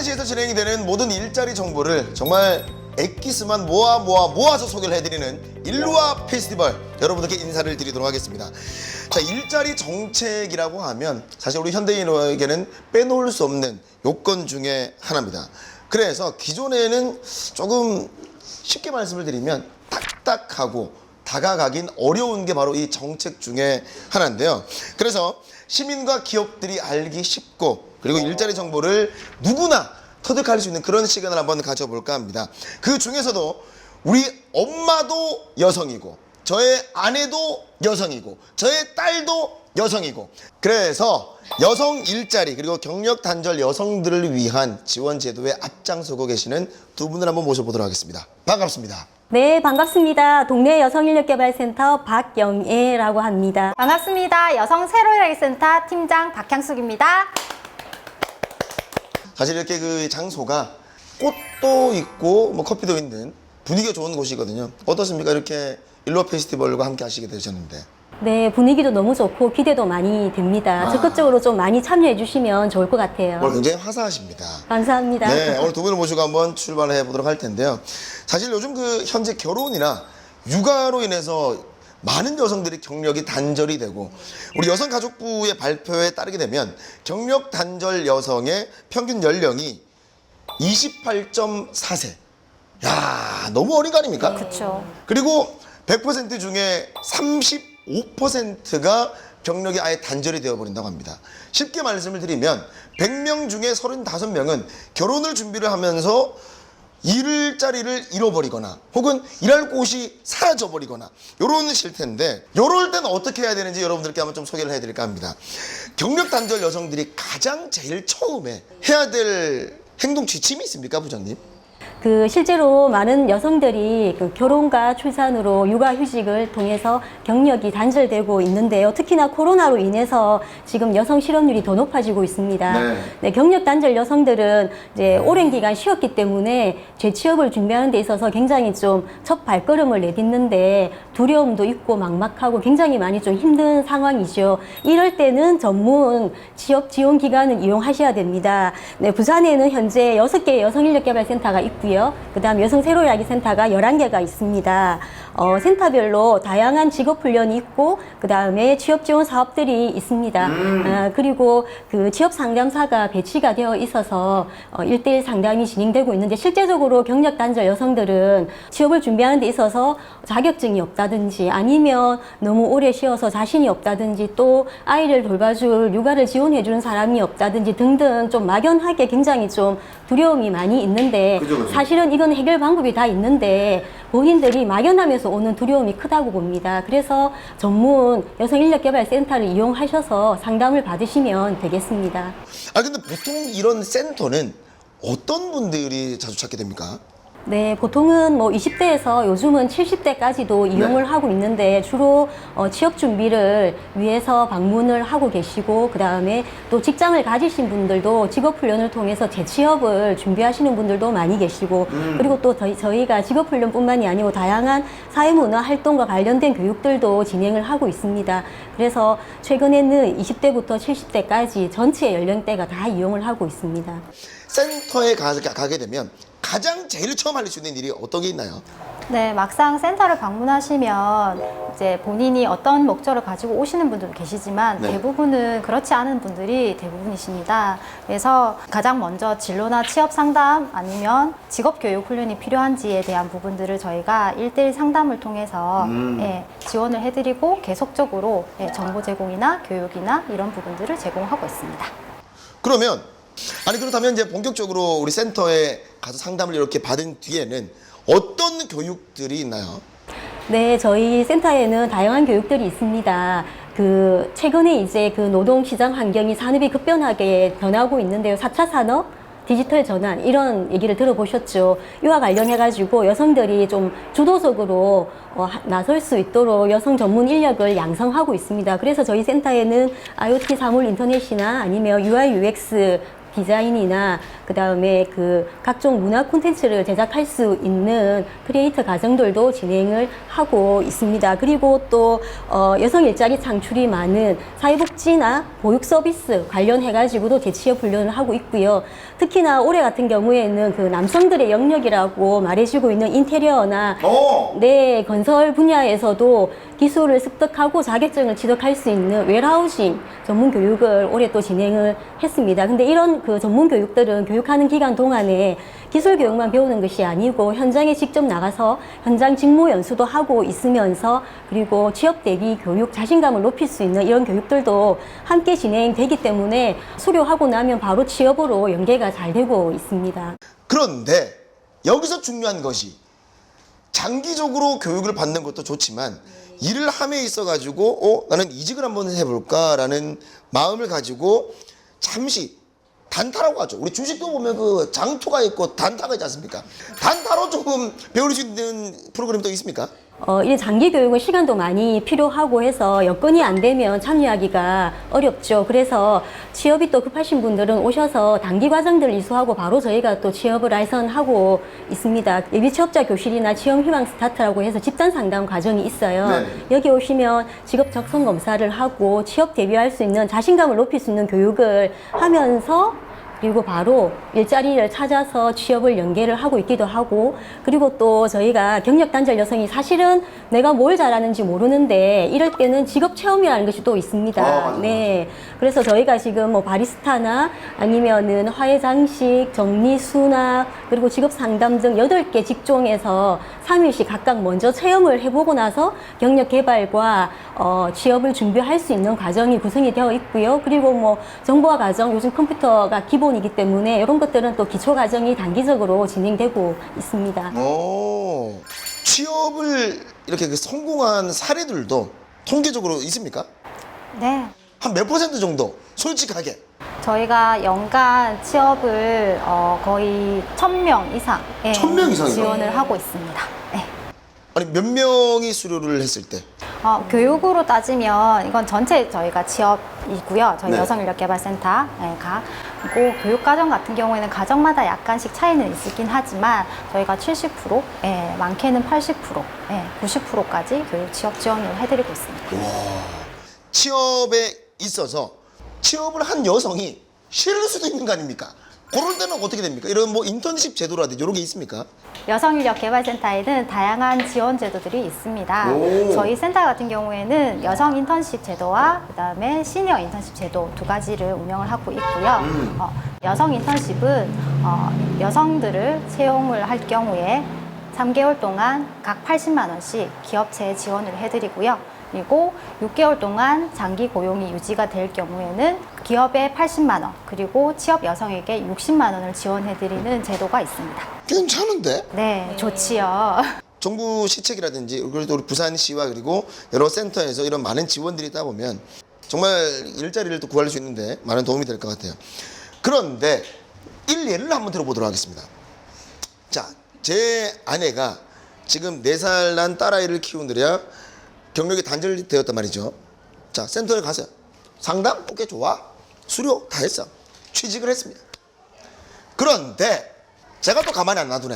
부산시에서 진행이 되는 모든 일자리 정보를 정말 엑기스만 모아서 소개를 해드리는 일루아 페스티벌, 여러분들께 인사를 드리도록 하겠습니다. 자, 일자리 정책이라고 하면 사실 우리 현대인에게는 빼놓을 수 없는 요건 중에 하나입니다. 그래서 기존에는 조금 쉽게 말씀을 드리면 딱딱하고 다가가긴 어려운 게 바로 이 정책 중에 하나인데요. 그래서 시민과 기업들이 알기 쉽고, 그리고 일자리 정보를 누구나 터득할 수 있는 그런 시간을 한번 가져볼까 합니다. 그 중에서도 우리 엄마도 여성이고, 저의 아내도 여성이고, 저의 딸도 여성이고, 그래서 여성 일자리 그리고 경력 단절 여성들을 위한 지원 제도에 앞장서고 계시는 두 분을 한번 모셔보도록 하겠습니다. 반갑습니다. 네, 반갑습니다. 동네 여성인력개발센터 박영애라고 합니다. 반갑습니다. 여성 새로일하기센터 팀장 박향숙입니다. 사실 이렇게 그 장소가 꽃도 있고 뭐 커피도 있는 분위기가 좋은 곳이거든요. 어떻습니까? 이렇게 일루아 페스티벌과 함께 하시게 되셨는데. 네, 분위기도 너무 좋고 기대도 많이 됩니다. 적극적으로 좀 많이 참여해 주시면 좋을 것 같아요. 오늘 굉장히 화사하십니다. 감사합니다. 네, 오늘 두 분을 모시고 한번 출발해 보도록 할 텐데요. 사실 요즘 그 현재 결혼이나 육아로 인해서 많은 여성들이 경력이 단절이 되고, 우리 여성가족부의 발표에 따르게 되면 경력 단절 여성의 평균 연령이 28.4세. 야, 너무 어린 거 아닙니까? 그렇죠. 그리고 100% 중에 35%가 경력이 아예 단절이 되어버린다고 합니다. 쉽게 말씀을 드리면 100명 중에 35명은 결혼을 준비를 하면서 일자리를 잃어버리거나 혹은 일할 곳이 사라져버리거나 이런 실태인데, 이럴 때는 어떻게 해야 되는지 여러분들께 한번 좀 소개를 해드릴까 합니다. 경력 단절 여성들이 가장 제일 처음에 해야 될 행동 지침이 있습니까, 부장님? 실제로 많은 여성들이 결혼과 출산으로 육아휴직을 통해서 경력이 단절되고 있는데요. 특히나 코로나로 인해서 지금 여성 실업률이 더 높아지고 있습니다. 네, 경력 단절 여성들은 이제 오랜 기간 쉬었기 때문에 재취업을 준비하는 데 있어서 굉장히 좀 첫 발걸음을 내딛는데 두려움도 있고 막막하고 굉장히 많이 좀 힘든 상황이죠. 이럴 때는 전문 취업 지원 기관을 이용하셔야 됩니다. 네, 부산에는 현재 6개의 여성인력개발센터가 있고요. 그 다음 여성 새로일하기센터가 11개가 있습니다. 센터별로 다양한 직업훈련이 있고, 그 다음에 취업지원 사업들이 있습니다. 그리고 그 취업상담사가 배치가 되어 있어서 1대1 상담이 진행되고 있는데, 실제적으로 경력 단절 여성들은 취업을 준비하는 데 있어서 자격증이 없다든지 아니면 너무 오래 쉬어서 자신이 없다든지 또 아이를 돌봐줄 육아를 지원해주는 사람이 없다든지 등등 좀 막연하게 굉장히 좀 두려움이 많이 있는데, 그죠. 사실은 이건 해결 방법이 다 있는데 본인들이 막연하면서 오는 두려움이 크다고 봅니다. 그래서 전문 여성인력개발센터를 이용하셔서 상담을 받으시면 되겠습니다. 근데 보통 이런 센터는 어떤 분들이 자주 찾게 됩니까? 네, 보통은 뭐 20대에서 요즘은 70대까지도 이용을 하고 있는데, 주로 취업 준비를 위해서 방문을 하고 계시고, 그 다음에 또 직장을 가지신 분들도 직업훈련을 통해서 재취업을 준비하시는 분들도 많이 계시고, 그리고 또 저희가 직업훈련뿐만이 아니고 다양한 사회문화 활동과 관련된 교육들도 진행을 하고 있습니다. 그래서 최근에는 20대부터 70대까지 전체 연령대가 다 이용을 하고 있습니다. 센터에 가게 되면 가장 제일 처음 할 수 있는 일이 어떤 게 있나요? 네, 막상 센터를 방문하시면 이제 본인이 어떤 목적을 가지고 오시는 분들도 계시지만 대부분은 그렇지 않은 분들이 대부분이십니다. 그래서 가장 먼저 진로나 취업 상담 아니면 직업 교육 훈련이 필요한지에 대한 부분들을 저희가 1대1 상담을 통해서 지원을 해드리고 계속적으로 정보 제공이나 교육이나 이런 부분들을 제공하고 있습니다. 그렇다면 이제 본격적으로 우리 센터에 가서 상담을 이렇게 받은 뒤에는 어떤 교육들이 있나요? 네, 저희 센터에는 다양한 교육들이 있습니다. 최근에 이제 노동시장 환경이 산업이 급변하게 변하고 있는데요. 4차 산업, 디지털 전환, 이런 얘기를 들어보셨죠. 이와 관련해가지고 여성들이 좀 주도적으로 나설 수 있도록 여성 전문 인력을 양성하고 있습니다. 그래서 저희 센터에는 IoT 사물 인터넷이나 아니면 UI, UX 디자인이나 그다음에 그 각종 문화 콘텐츠를 제작할 수 있는 크리에이터 과정들도 진행을 하고 있습니다. 그리고 또 여성 일자리 창출이 많은 사회복지나 보육 서비스 관련해 가지고도 재취업 훈련을 하고 있고요. 특히나 올해 같은 경우에는 그 남성들의 영역이라고 말해주고 있는 인테리어나 네, 건설 분야에서도 기술을 습득하고 자격증을 취득할 수 있는 웨어하우싱 전문 교육을 올해 또 진행을 했습니다. 근데 이런 그 전문 교육들은 교육하는 기간 동안에 기술 교육만 배우는 것이 아니고 현장에 직접 나가서 현장 직무 연수도 하고 있으면서 그리고 취업 대비 교육 자신감을 높일 수 있는 이런 교육들도 함께 진행되기 때문에 수료하고 나면 바로 취업으로 연계가 잘 되고 있습니다. 그런데 여기서 중요한 것이 장기적으로 교육을 받는 것도 좋지만 일을 함에 있어 가지고 나는 이직을 한번 해볼까라는 마음을 가지고 잠시 단타라고 하죠. 우리 주식도 보면 그 장토가 있고 단타가 있지 않습니까? 단타로 조금 배울 수 있는 프로그램도 있습니까? 이 장기 교육은 시간도 많이 필요하고 해서 여건이 안 되면 참여하기가 어렵죠. 그래서 취업이 또 급하신 분들은 오셔서 단기 과정들을 이수하고 바로 저희가 또 취업을 알선하고 있습니다. 예비 취업자 교실이나 취업 희망 스타트라고 해서 집단 상담 과정이 있어요. 네. 여기 오시면 직업 적성 검사를 하고 취업 대비할 수 있는 자신감을 높일 수 있는 교육을 하면서 그리고 바로 일자리를 찾아서 취업을 연계를 하고 있기도 하고 그리고 또 저희가 경력 단절 여성이 사실은 내가 뭘 잘하는지 모르는데 이럴 때는 직업 체험이라는 것이 또 있습니다. 맞아. 네. 그래서 저희가 지금 뭐 바리스타나 아니면은 화해 장식, 정리 수납 그리고 직업 상담 등 8개 직종에서 3일씩 각각 먼저 체험을 해보고 나서 경력 개발과 취업을 준비할 수 있는 과정이 구성이 되어 있고요. 그리고 뭐 정보화 과정, 요즘 컴퓨터가 기본이기 때문에 이런 것들은 또 기초 과정이 단기적으로 진행되고 있습니다. 취업을 이렇게 그 성공한 사례들도 통계적으로 있습니까? 네. 한 몇 퍼센트 정도 솔직하게. 저희가 연간 취업을 거의 1,000명 이상 1000명 이상이요? 지원을 하고 있습니다. 네. 아니 몇 명이 수료를 했을 때? 교육으로 따지면 이건 전체 저희가 취업이고요. 저희 네. 여성인력개발센터가 그리고 교육과정 같은 경우에는 가정마다 약간씩 차이는 있긴 하지만 저희가 70%, 많게는 80%, 90%까지 교육 취업 지원을 해드리고 있습니다. 취업에 있어서 취업을 한 여성이 싫을 수도 있는 거 아닙니까? 그럴 때는 어떻게 됩니까? 이런 뭐 인턴십 제도라든지 이런 게 있습니까? 여성인력개발센터에는 다양한 지원 제도들이 있습니다. 저희 센터 같은 경우에는 여성 인턴십 제도와 그다음에 시니어 인턴십 제도 2가지를 운영을 하고 있고요. 여성 인턴십은 여성들을 채용을 할 경우에 3개월 동안 각 80만 원씩 기업체에 지원을 해드리고요. 그리고 6개월 동안 장기 고용이 유지가 될 경우에는 기업에 80만 원, 그리고 취업 여성에게 60만 원을 지원해드리는 제도가 있습니다. 괜찮은데? 네, 좋지요. 정부 시책이라든지 그래도 우리 부산시와 그리고 여러 센터에서 이런 많은 지원들이 있다 보면 정말 일자리를 또 구할 수 있는데 많은 도움이 될 것 같아요. 그런데 일례를 한번 들어보도록 하겠습니다. 자, 제 아내가 지금 4살 난 딸아이를 키우느라 경력이 단절되었단 말이죠. 자, 센터에 가서 상담? 오케이, 좋아. 수료 다 했어. 취직을 했습니다. 그런데 제가 또 가만히 안 놔두네.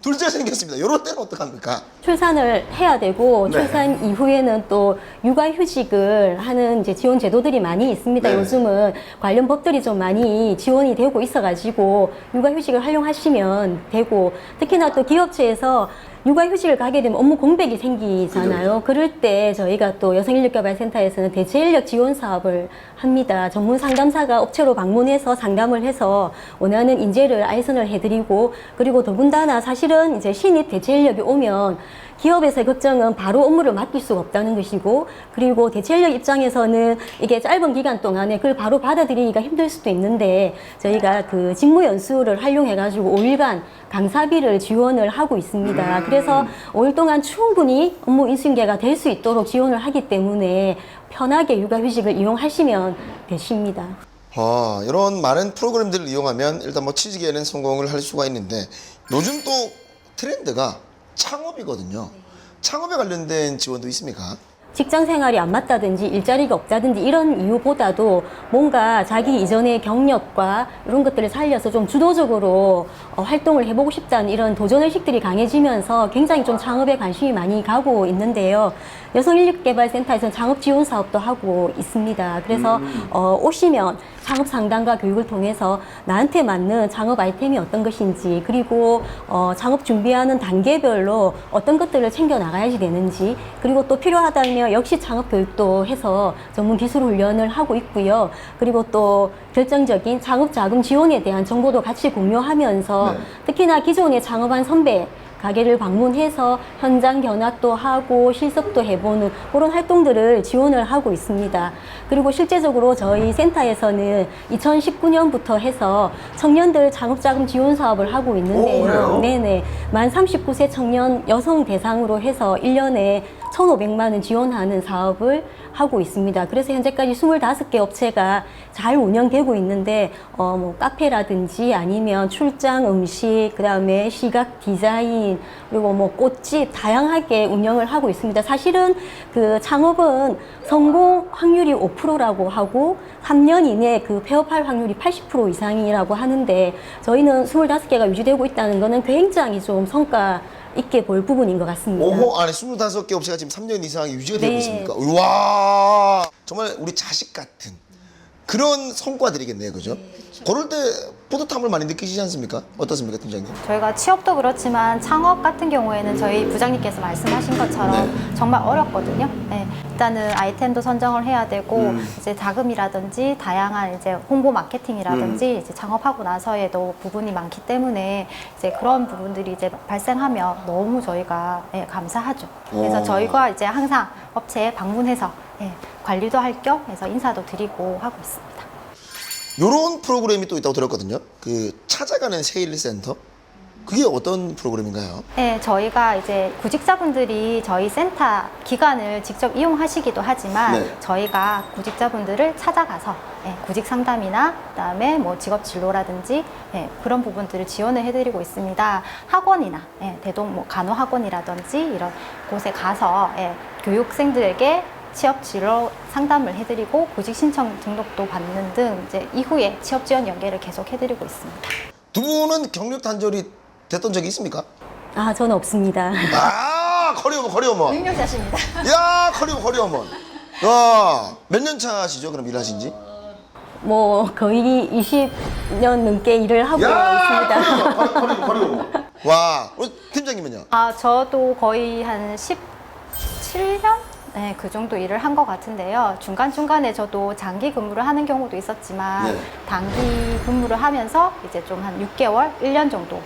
둘째 생겼습니다. 이럴 때는 어떡합니까? 출산을 해야 되고 네. 출산 이후에는 또 육아휴직을 하는 이제 지원 제도들이 많이 있습니다. 네. 요즘은 관련 법들이 좀 많이 지원이 되고 있어가지고 육아휴직을 활용하시면 되고 특히나 또 기업체에서 육아휴직을 가게 되면 업무 공백이 생기잖아요. 그럴 때 저희가 또 여성인력개발센터에서는 대체인력 지원 사업을 합니다. 전문 상담사가 업체로 방문해서 상담을 해서 원하는 인재를 알선을 해드리고 그리고 더군다나 사실은 이제 신입 대체인력이 오면 기업에서의 걱정은 바로 업무를 맡길 수가 없다는 것이고 그리고 대체인력 입장에서는 이게 짧은 기간 동안에 그걸 바로 받아들이기가 힘들 수도 있는데 저희가 그 직무 연수를 활용해가지고 5일간 강사비를 지원을 하고 있습니다. 그래서 5일 동안 충분히 업무 인수인계가 될 수 있도록 지원을 하기 때문에 편하게 육아휴직을 이용하시면 되십니다. 이런 많은 프로그램들을 이용하면 일단 뭐 취직에는 성공을 할 수가 있는데 요즘 또 트렌드가 창업이거든요. 창업에 관련된 지원도 있습니까? 직장 생활이 안 맞다든지 일자리가 없다든지 이런 이유보다도 뭔가 자기 이전의 경력과 이런 것들을 살려서 좀 주도적으로 활동을 해보고 싶다는 이런 도전의식들이 강해지면서 굉장히 좀 창업에 관심이 많이 가고 있는데요. 여성인력개발센터에서는 창업 지원 사업도 하고 있습니다. 그래서 오시면 창업 상담과 교육을 통해서 나한테 맞는 창업 아이템이 어떤 것인지, 그리고 창업 준비하는 단계별로 어떤 것들을 챙겨 나가야지 되는지, 그리고 또 필요하다면 역시 창업 교육도 해서 전문 기술 훈련을 하고 있고요. 그리고 또 결정적인 창업 자금 지원에 대한 정보도 같이 공유하면서 네. 특히나 기존에 창업한 선배 가게를 방문해서 현장 견학도 하고 실습도 해보는 그런 활동들을 지원을 하고 있습니다. 그리고 실제적으로 저희 센터에서는 2019년부터 해서 청년들 창업자금 지원 사업을 하고 있는데요. 그래요? 네네. 만 39세 청년 여성 대상으로 해서 1년에 1,500만 원 지원하는 사업을 하고 있습니다. 그래서 현재까지 25개 업체가 잘 운영되고 있는데 뭐 카페라든지 아니면 출장 음식, 그다음에 시각 디자인, 그리고 뭐 꽃집 다양하게 운영을 하고 있습니다. 사실은 그 창업은 성공 확률이 5%라고 하고 3년 이내 그 폐업할 확률이 80% 이상이라고 하는데 저희는 25개가 유지되고 있다는 것은 굉장히 좀 성과 있게 볼 부분인 것 같습니다. 오호, 아니 25개 업체가 지금 3년 이상 유지가 되고 네. 있습니까? 와, 정말 우리 자식 같은 그런 성과들이겠네요, 그죠? 그럴 때 뿌듯함을 많이 느끼시지 않습니까? 어떻습니까, 팀장님? 저희가 취업도 그렇지만 창업 같은 경우에는 저희 부장님께서 말씀하신 것처럼 정말 어렵거든요. 네. 일단은 아이템도 선정을 해야 되고 이제 자금이라든지 다양한 이제 홍보 마케팅이라든지 이제 창업하고 나서에도 부분이 많기 때문에 이제 그런 부분들이 이제 발생하면 너무 저희가 감사하죠. 그래서 오. 저희가 이제 항상 업체에 방문해서 관리도 할 겸 해서 인사도 드리고 하고 있습니다. 요런 프로그램이 또 있다고 들었거든요. 그 찾아가는 세일 센터. 그게 어떤 프로그램인가요? 네, 저희가 이제 구직자분들이 저희 센터 기관을 직접 이용하시기도 하지만 네. 저희가 구직자분들을 찾아가서 구직 상담이나 그다음에 뭐 직업 진로라든지 그런 부분들을 지원을 해드리고 있습니다. 학원이나 대동 뭐 간호학원이라든지 이런 곳에 가서 교육생들에게 취업 진로 상담을 해드리고 구직 신청 등록도 받는 등 이제 이후에 취업 지원 연계를 계속 해드리고 있습니다. 두 분은 경력 단절이 됐던 적이 있습니까? 아, 저는 없습니다. 아, 커리어먼. 능력자십니다. 야, 커리어먼. 와, 몇 년 차시죠? 그럼 일하신 지? 뭐 거의 20년 넘게 일을 하고 있습니다. 커리어먼. 와, 우리 팀장님은요? 아, 저도 거의 한 17년? 네, 그 정도 일을 한 것 같은데요. 중간중간에 저도 장기 근무를 하는 경우도 있었지만 네. 단기 근무를 하면서 이제 좀 한 6개월, 1년 정도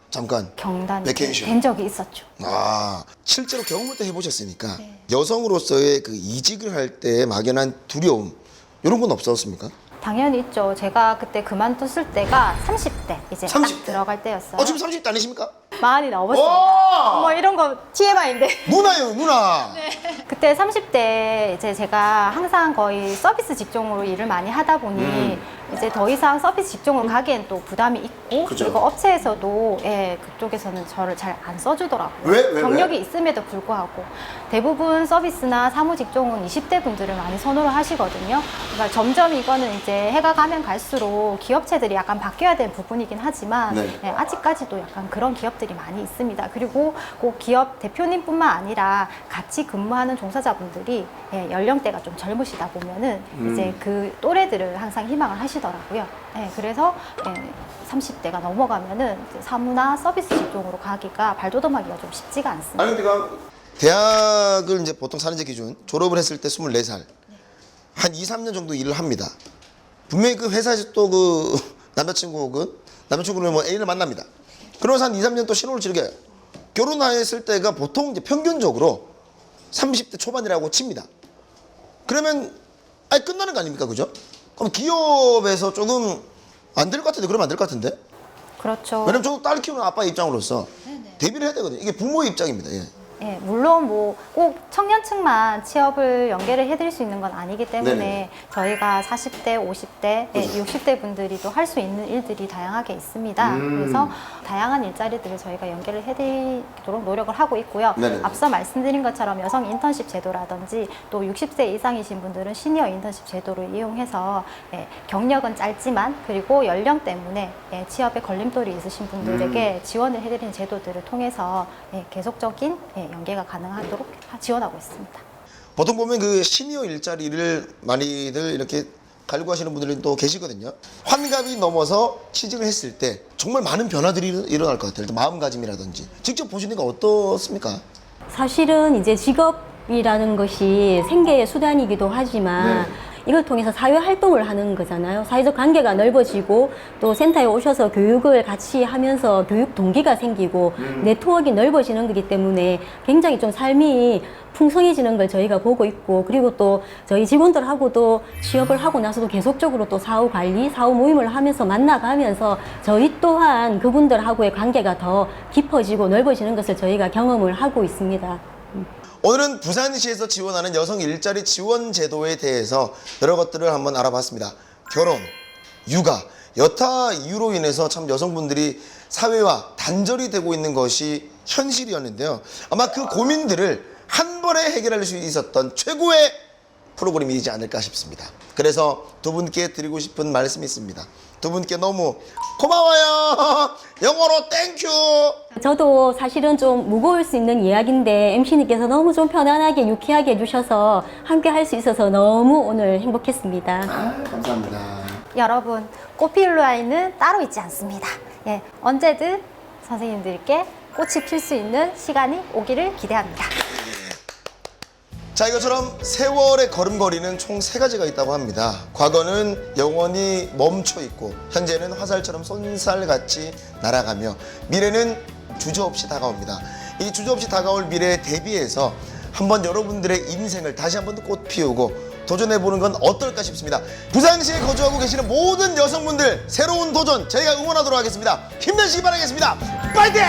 잠깐. 경단이 베케이션. 된 적이 있었죠. 아, 실제로 경험을 또 해보셨으니까 여성으로서의 그 이직을 할 때 막연한 두려움 이런 건 없었습니까? 당연히 있죠. 제가 그때 그만뒀을 때가 30대 이제 30대? 딱 들어갈 때였어요. 지금 30대 아니십니까? 많이 넘었습니다. 오! 뭐 이런 거 TMI인데. 누나예요, 누나. 그때 30대 이제 제가 항상 거의 서비스 직종으로 일을 많이 하다 보니 이제 더 이상 서비스 직종으로 가기엔 또 부담이 있고 그죠. 그리고 업체에서도 그쪽에서는 저를 잘 안 써주더라고요. 왜? 경력이 있음에도 불구하고 대부분 서비스나 사무 직종은 20대 분들을 많이 선호를 하시거든요. 그러니까 점점 이거는 이제 해가 가면 갈수록 기업체들이 약간 바뀌어야 될 부분이긴 하지만 네. 아직까지도 약간 그런 기업들이 많이 있습니다. 그리고 꼭 기업 대표님뿐만 아니라 같이 근무하는 종사자분들이 연령대가 좀 젊으시다 보면은 이제 그 또래들을 항상 희망을 하시더라고요. 그래서 30대가 넘어가면은 이제 사무나 서비스 직종으로 가기가 발돋움하기가 좀 쉽지가 않습니다. 아니, 내가 대학을 이제 보통 4년제 기준 졸업을 했을 때 24살. 한 2, 3년 정도 일을 합니다. 분명히 그 회사에서 또 그 남자친구는 뭐 애인을 만납니다. 그러면서 한 2, 3년 또 신혼을 즐겨요. 결혼했을 때가 보통 이제 평균적으로 30대 초반이라고 칩니다. 그러면 아예 끝나는 거 아닙니까? 그죠? 그럼 기업에서 조금 안 될 것 같은데, 그러면 안 될 것 같은데? 그렇죠. 왜냐면 저도 딸 키우는 아빠의 입장으로서 대비를 해야 되거든요. 이게 부모의 입장입니다. 예. 예, 물론 뭐 꼭 청년층만 취업을 연계를 해드릴 수 있는 건 아니기 때문에 네네. 저희가 40대, 50대, 60대 분들이 또 할 수 있는 일들이 다양하게 있습니다. 그래서 다양한 일자리들을 저희가 연계를 해드리도록 노력을 하고 있고요. 네네. 앞서 말씀드린 것처럼 여성 인턴십 제도라든지 또 60세 이상이신 분들은 시니어 인턴십 제도를 이용해서 경력은 짧지만 그리고 연령 때문에 취업에 걸림돌이 있으신 분들에게 지원을 해드리는 제도들을 통해서 계속적인 연계가 가능하도록 지원하고 있습니다. 보통 보면 그 시니어 일자리를 많이들 이렇게 갈구하시는 분들이 또 계시거든요. 환갑이 넘어서 취직을 했을 때 정말 많은 변화들이 일어날 것 같아요. 일단 마음가짐이라든지 직접 보시니까 어떻습니까? 사실은 이제 직업이라는 것이 생계의 수단이기도 하지만 이걸 통해서 사회 활동을 하는 거잖아요. 사회적 관계가 넓어지고 또 센터에 오셔서 교육을 같이 하면서 교육 동기가 생기고 네트워크가 넓어지는 거기 때문에 굉장히 좀 삶이 풍성해지는 걸 저희가 보고 있고, 그리고 또 저희 직원들하고도 취업을 하고 나서도 계속적으로 또 사후 관리, 사후 모임을 하면서 만나가면서 저희 또한 그분들하고의 관계가 더 깊어지고 넓어지는 것을 저희가 경험을 하고 있습니다. 오늘은 부산시에서 지원하는 여성 일자리 지원 제도에 대해서 여러 것들을 한번 알아봤습니다. 결혼, 육아, 여타 이유로 인해서 참 여성분들이 사회와 단절이 되고 있는 것이 현실이었는데요. 아마 그 고민들을 한 번에 해결할 수 있었던 최고의 프로그램이지 않을까 싶습니다. 그래서 두 분께 드리고 싶은 말씀이 있습니다. 두 분께 너무 고마워요. 영어로 땡큐. 저도 사실은 좀 무거울 수 있는 이야기인데 MC님께서 너무 좀 편안하게 유쾌하게 해주셔서 함께 할 수 있어서 너무 오늘 행복했습니다. 감사합니다. 여러분, 꽃피울루아이는 따로 있지 않습니다. 예, 언제든 선생님들께 꽃이 필 수 있는 시간이 오기를 기대합니다. 자, 이것처럼 세월의 걸음걸이는 총 3가지가 있다고 합니다. 과거는 영원히 멈춰 있고, 현재는 화살처럼 쏜살같이 날아가며, 미래는 주저없이 다가옵니다. 이 주저없이 다가올 미래에 대비해서 한번 여러분들의 인생을 다시 한번 꽃 피우고 도전해보는 건 어떨까 싶습니다. 부산시에 거주하고 계시는 모든 여성분들 새로운 도전 저희가 응원하도록 하겠습니다. 힘내시기 바라겠습니다. 파이팅!